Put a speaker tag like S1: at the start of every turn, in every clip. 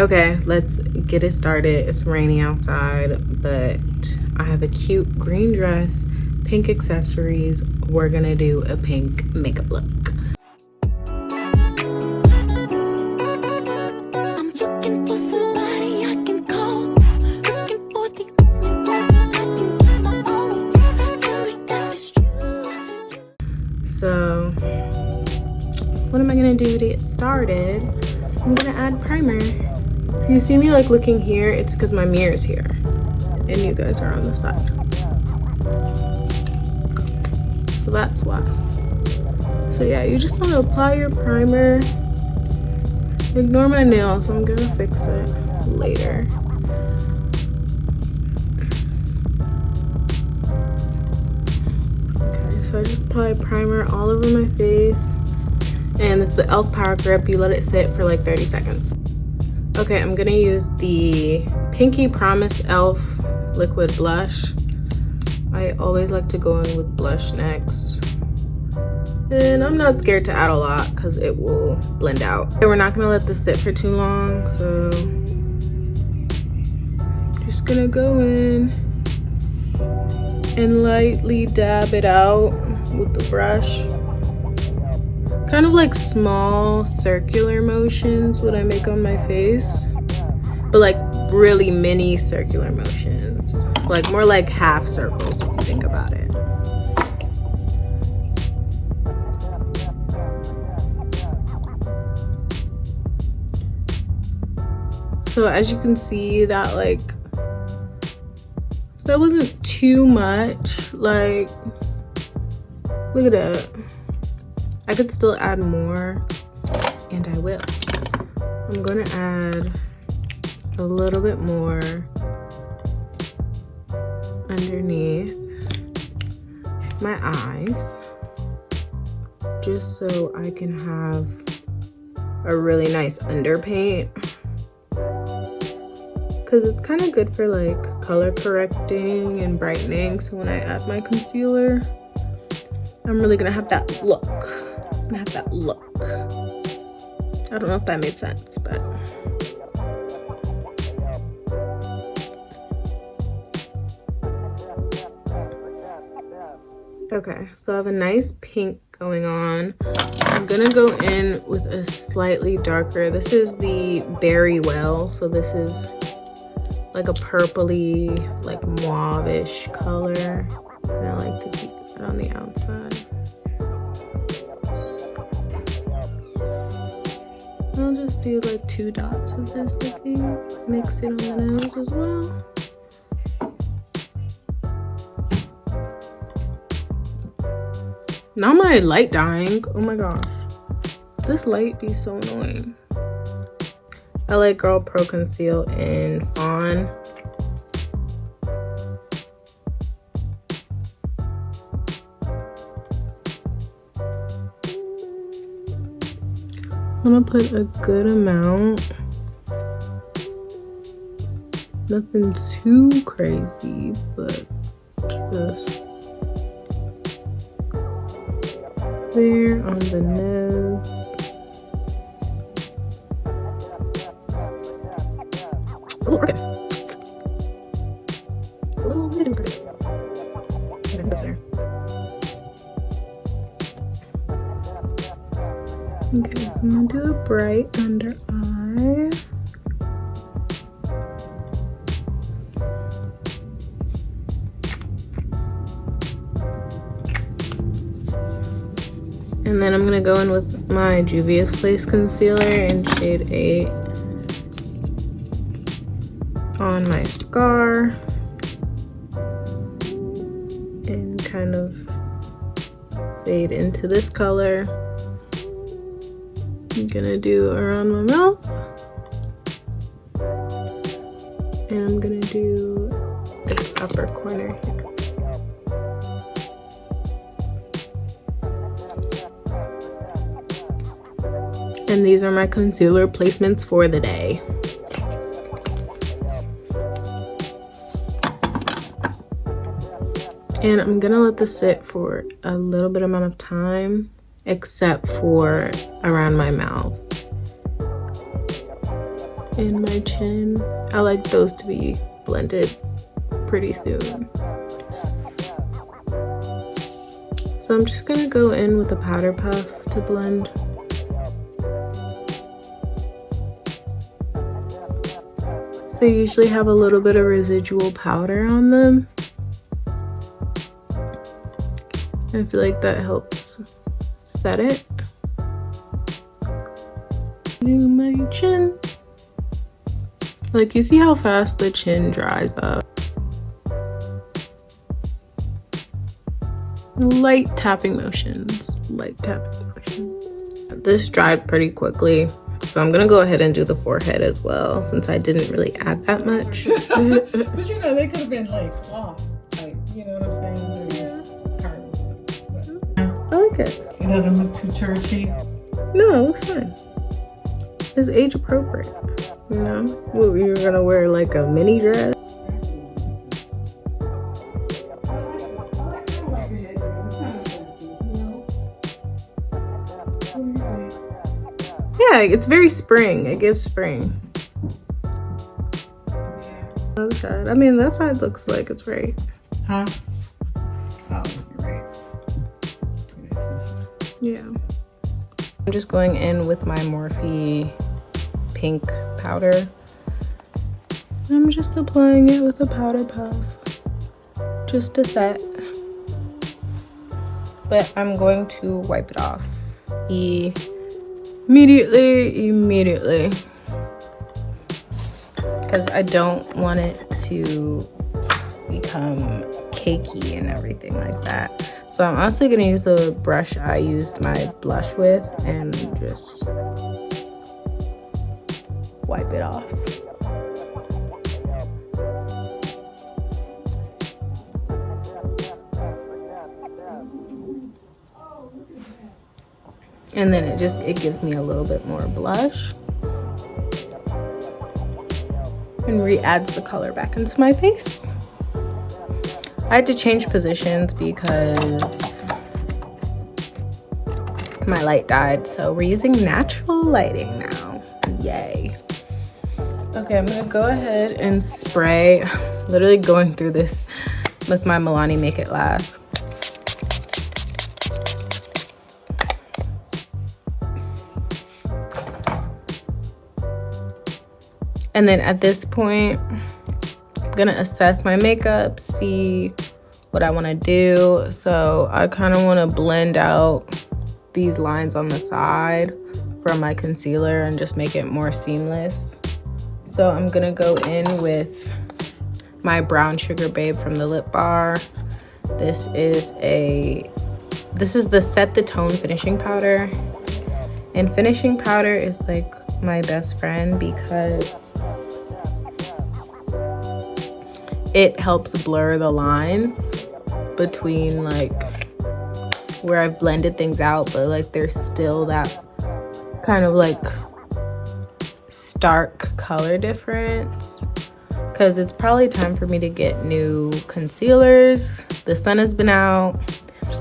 S1: Okay, let's get it started. It's raining outside, but I have a cute green dress, pink accessories. We're gonna do a pink makeup look. So what am I gonna do to get started? I'm gonna add primer. If you see me like looking here, it's because my mirror is here and you guys are on the side. So that's why. So yeah, you just want to apply your primer. Ignore my nails, I'm gonna fix it later. Okay, so I just apply primer all over my face. And it's the e.l.f. Power Grip. You let it sit for like 30 seconds. Okay, I'm gonna use the Pinky Promise e.l.f. liquid blush. I always like to go in with blush next. And I'm not scared to add a lot because it will blend out. Okay, we're not gonna let this sit for too long, so just gonna go in and lightly dab it out with the brush. Kind of like small circular motions what I make on my face, but like really mini circular motions, like more like half circles if you think about it. So as you can see, that that wasn't too much. Like, look at that. I could still add more, and I will. I'm gonna add a little bit more underneath my eyes, just so I can have a really nice underpaint. Because it's kind of good for like color correcting and brightening. So when I add my concealer, I'm really gonna have that look. I don't know if that made sense, but okay, so I have a nice pink going on. I'm gonna go in with a slightly darker, this is the Berry Well, so this is like a purpley, like mauve-ish color, and I like to keep that on the outside. I'll just do like 2 dots of this, I think. Mix it on the nose as well. Now my light dying. Oh my gosh. This light be so annoying. LA Girl Pro Conceal in Fawn. I'm gonna put a good amount. Nothing too crazy, but just there on the nose. It's a little crooked. A little bit crooked. Okay, that's there. Okay, so I'm gonna do a bright under eye. And then I'm gonna go in with my Juvia's Place concealer in shade 8 on my scar and kind of fade into this color. I'm gonna do around my mouth, and I'm gonna do this upper corner here. And these are my concealer placements for the day. And I'm gonna let this sit for a little bit amount of time, except for around my mouth. and my chin. I like those to be blended pretty soon. So I'm just gonna go in with a powder puff to blend. They usually have a little bit of residual powder on them. I feel like that helps set it. Do my chin. Like, you see how fast the chin dries up. Light tapping motions. Light tapping motions. This dried pretty quickly, so I'm gonna go ahead and do the forehead as well, since I didn't really add that much.
S2: But you know, they could have been like cloth, like, you know what I'm saying? They're just cardboard.
S1: I like it.
S2: It doesn't look too churchy.
S1: No, it looks fine. It's age appropriate, you know? What, you were gonna wear like a mini dress? Yeah, it's very spring. It gives spring. Other side. I mean, that side looks like it's right.
S2: Huh? Oh, you're right.
S1: Yeah. I'm just going in with my Morphe pink powder. I'm just applying it with a powder puff just to set. But I'm going to wipe it off immediately, because I don't want it to become cakey and everything like that. So I'm honestly gonna use the brush I used my blush with and just wipe it off. And then it gives me a little bit more blush and re-adds the color back into my face. I had to change positions because my light died, so we're using natural lighting now. Yay. Okay, I'm gonna go ahead and spray. Literally going through this with my Milani Make It Last. And then at this point, I'm gonna assess my makeup, see what I wanna do. So I kinda wanna blend out these lines on the side from my concealer and just make it more seamless. So I'm gonna go in with my Brown Sugar Babe from the Lip Bar. This is the Set the Tone finishing powder. And finishing powder is like my best friend because it helps blur the lines between like where I've blended things out, but like there's still that kind of like stark color difference, because it's probably time for me to get new concealers. The sun has been out,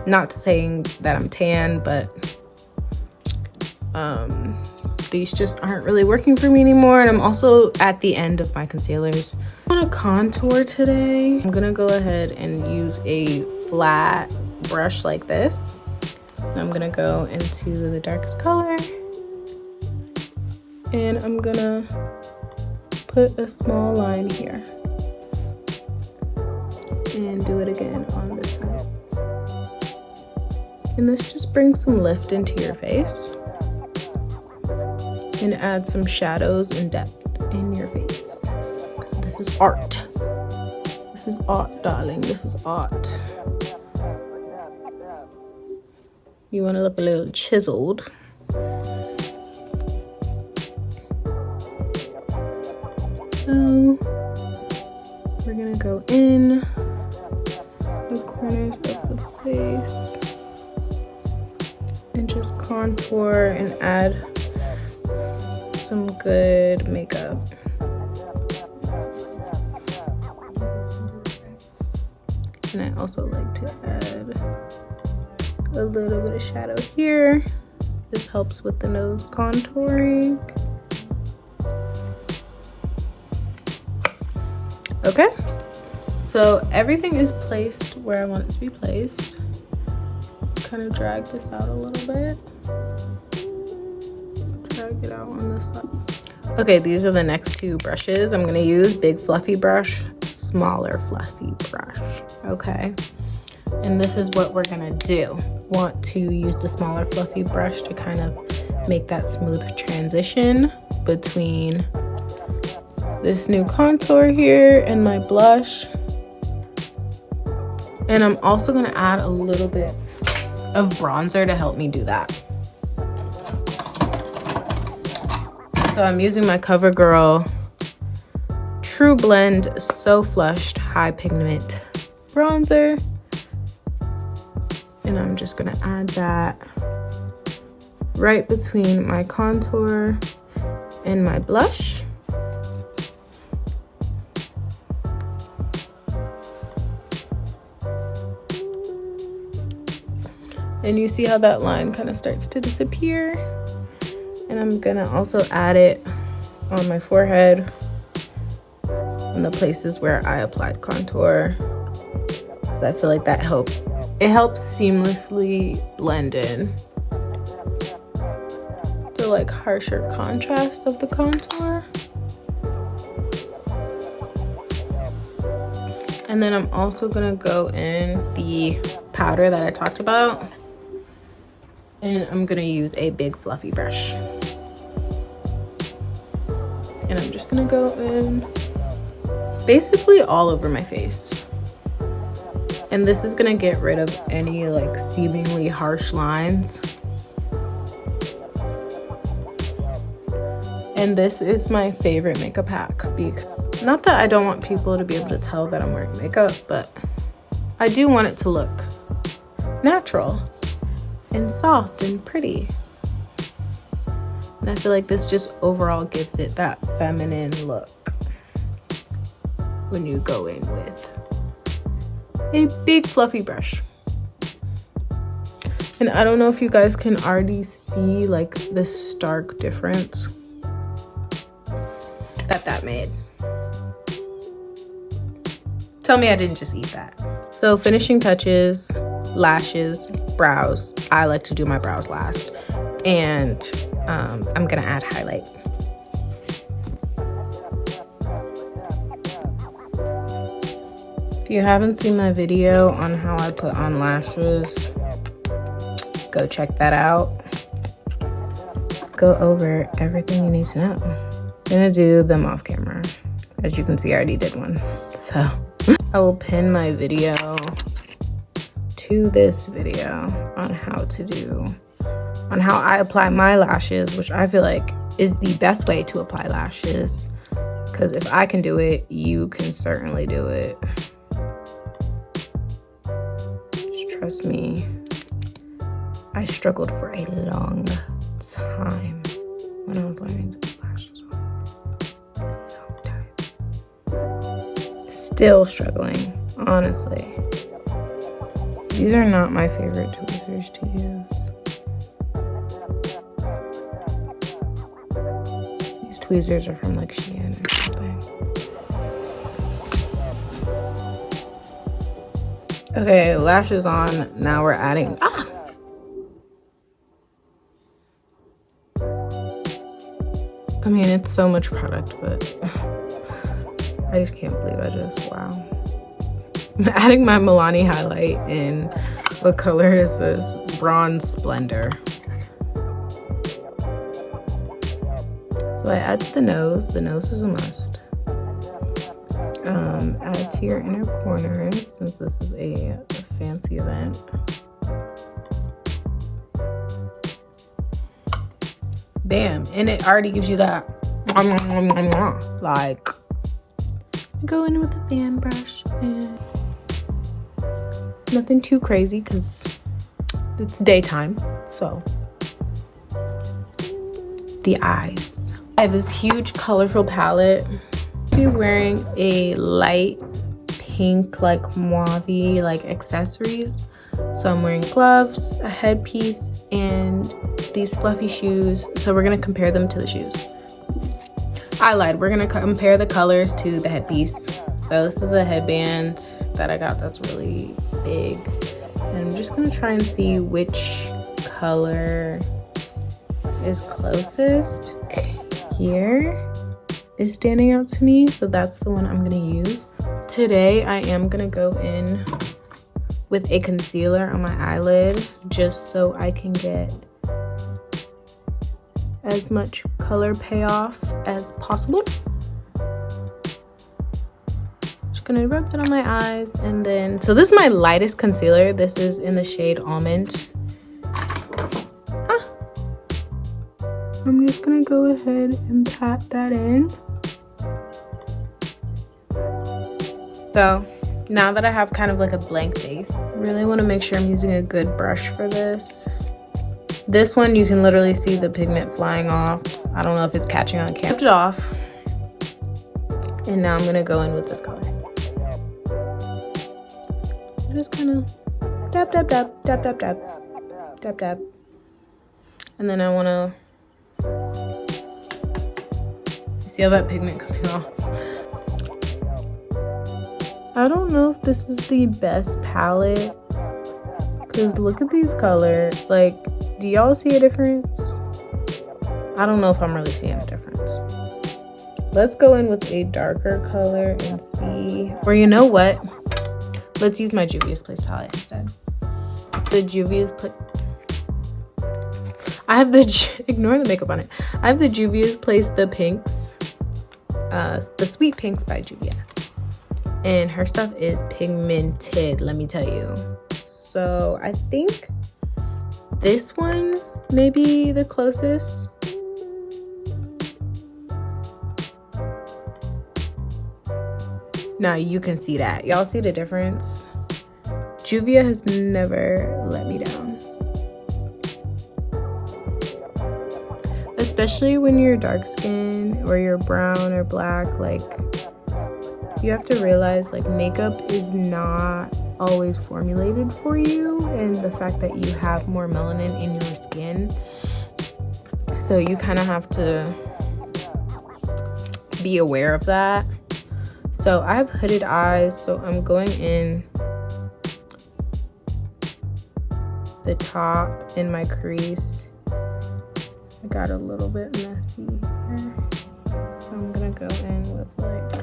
S1: not to saying that I'm tan, but these just aren't really working for me anymore. And I'm also at the end of my concealers. I want to contour today. I'm gonna go ahead and use a flat brush like this. I'm gonna go into the darkest color and I'm gonna put a small line here and do it again on this side. And this just brings some lift into your face and add some shadows and depth in your face, because this is art. This is art, darling. This is art. You want to look a little chiseled. So we're gonna go in the corners of the face and just contour and add some good makeup. And I also like to add a little bit of shadow here. This helps with the nose contouring. Okay, so everything is placed where I want it to be placed. Kind of drag this out a little bit. Drag it out on this side. Okay, these are the next two brushes. I'm gonna use big fluffy brush, smaller fluffy brush, okay? And this is what we're gonna do. Want to use the smaller fluffy brush to kind of make that smooth transition between this new contour here and my blush. And I'm also gonna add a little bit of bronzer to help me do that. So I'm using my CoverGirl True Blend So Flushed High Pigment Bronzer. And I'm just gonna add that right between my contour and my blush. And you see how that line kind of starts to disappear. And I'm gonna also add it on my forehead, on the places where I applied contour, because I feel like that helps seamlessly blend in the like harsher contrast of the contour. And then I'm also gonna go in the powder that I talked about, and I'm gonna use a big fluffy brush. And I'm just gonna go in basically all over my face. And this is gonna get rid of any like seemingly harsh lines. And this is my favorite makeup hack. Not that I don't want people to be able to tell that I'm wearing makeup, but I do want it to look natural and soft and pretty. And I feel like this just overall gives it that feminine look when you go in with a big fluffy brush. And I don't know if you guys can already see like the stark difference that made. Tell me I didn't just eat that. So finishing touches, lashes, brows. I like to do my brows last. And I'm gonna add highlight. If you haven't seen my video on how I put on lashes, go check that out. Go over everything you need to know. I'm gonna do them off camera. As you can see, I already did one. So I will pin my video to this video on how I apply my lashes, which I feel like is the best way to apply lashes. Because if I can do it, you can certainly do it. Just trust me. I struggled for a long time when I was learning to put lashes on. Still struggling, honestly. These are not my favorite tweezers to use. These tweezers are from like Shein or something. Okay, lashes on. Now we're adding, I mean, it's so much product, but I just can't believe wow. I'm adding my Milani highlight in, what color is this? Bronze Splendor. So I add to the nose. The nose is a must. Add to your inner corners, since this is a fancy event. Bam, and it already gives you that, like, go in with a fan brush and nothing too crazy because it's daytime. So the eyes. I have this huge colorful palette. I'll be wearing a light pink, like mauve-y, like accessories. So I'm wearing gloves, a headpiece, and these fluffy shoes. So we're gonna compare them to the shoes. I lied, we're gonna compare the colors to the headpiece. So this is a headband that I got that's really big. And I'm just gonna try and see which color is closest. Here is standing out to me, so that's the one I'm gonna use. Today I am gonna go in with a concealer on my eyelid just so I can get as much color payoff as possible. Just gonna rub that on my eyes, and then, so this is my lightest concealer. This is in the shade Almond. I'm just gonna go ahead and pat that in. So now that I have kind of like a blank face, I really want to make sure I'm using a good brush for this. This one, you can literally see the pigment flying off. I don't know if it's catching on camera. Kept it off. And now I'm gonna go in with this color. Just kind of dab, dab, dab, dab, dab, dab, dab, dab. And then I wanna, see all that pigment coming off. I don't know if this is the best palette, because look at these colors. Like, do y'all see a difference? I don't know if I'm really seeing a difference. Let's go in with a darker color and see. Or you know what? Let's use my Juvia's Place palette instead. The Juvia's Place. I have the, ignore the makeup on it. I have the Juvia's Place, the pinks. The Sweet Pinks by Juvia. And her stuff is pigmented, let me tell you. So I think this one may be the closest. Now you can see that. Y'all see the difference? Juvia has never let me down. Especially when you're dark skin or you're brown or black, like, you have to realize, like, makeup is not always formulated for you, and the fact that you have more melanin in your skin, so you kind of have to be aware of that. So I have hooded eyes, so I'm going in the top in my crease. I got a little bit messy here, so I'm gonna go in with, like,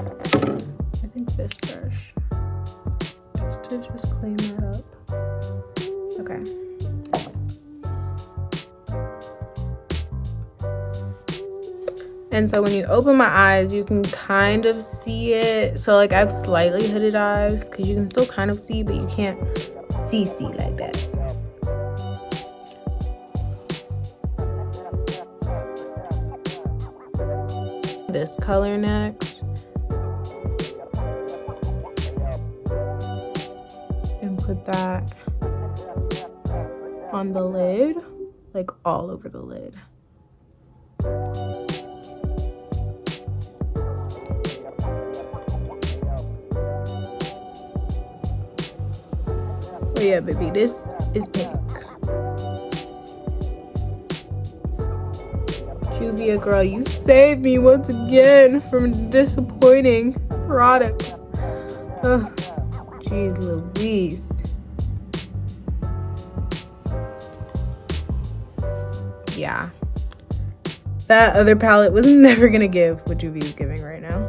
S1: I think this brush, just to clean that up. Okay. And so when you open my eyes, you can kind of see it. So, like, I have slightly hooded eyes because you can still kind of see, but you can't see like that. This color next. And put that on the lid, like all over the lid. Oh yeah, baby, this is pink. Juvia girl, you saved me once again from disappointing products. Ugh, jeez Louise. Yeah, that other palette was never gonna give what Juvia's giving right now.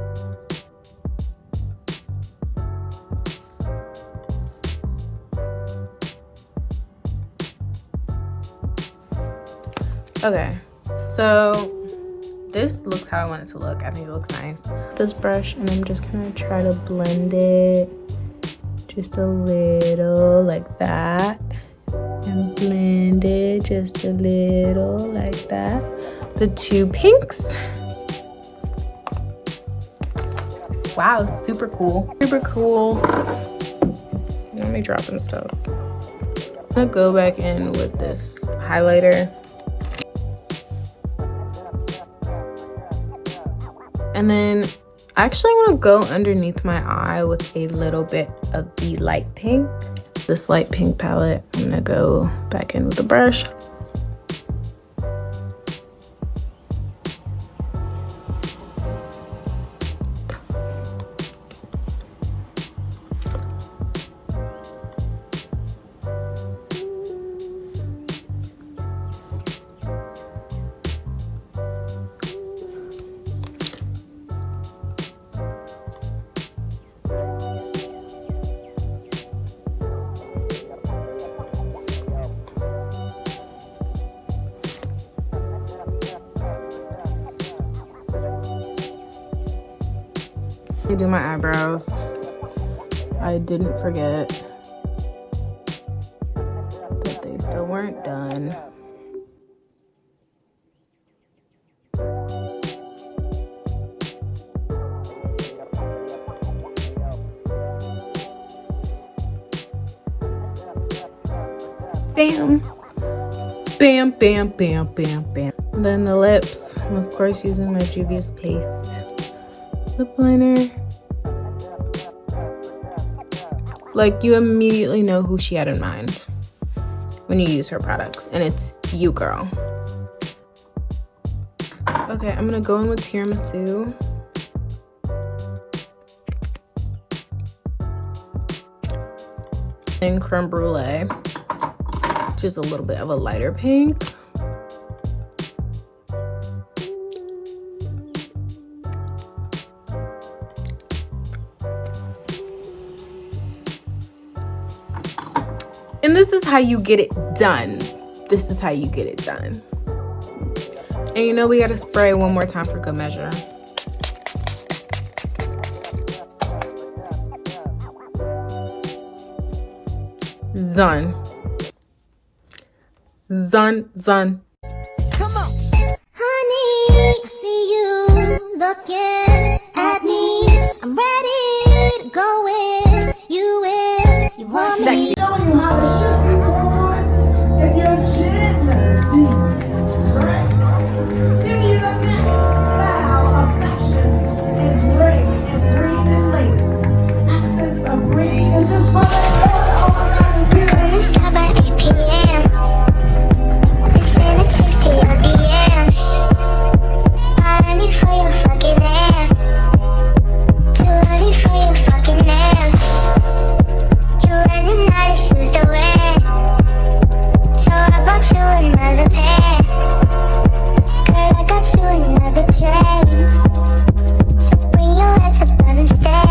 S1: Okay, so this looks how I want it to look. I think it looks nice. This brush, and I'm just gonna try to blend it just a little like that, and blend it just a little like that. The two pinks. Wow, super cool. Super cool. Let me drop in stuff. I'm gonna go back in with this highlighter. And then I actually want to go underneath my eye with a little bit of the light pink. This light pink palette, I'm gonna go back in with the brush. I do my eyebrows. I didn't forget that they still weren't done. Bam. Bam, bam, bam, bam, bam. And then the lips, I'm of course using my Juvia's Paste lip liner. Like, you immediately know who she had in mind when you use her products, and it's you, girl. Okay, I'm gonna go in with tiramisu. And creme brulee, just a little bit of a lighter pink. And this is how you get it done. This is how you get it done. And you know we gotta spray one more time for good measure. Done. Done.
S3: Come on. Honey, I see you looking at me. I'm ready to go in. You want me?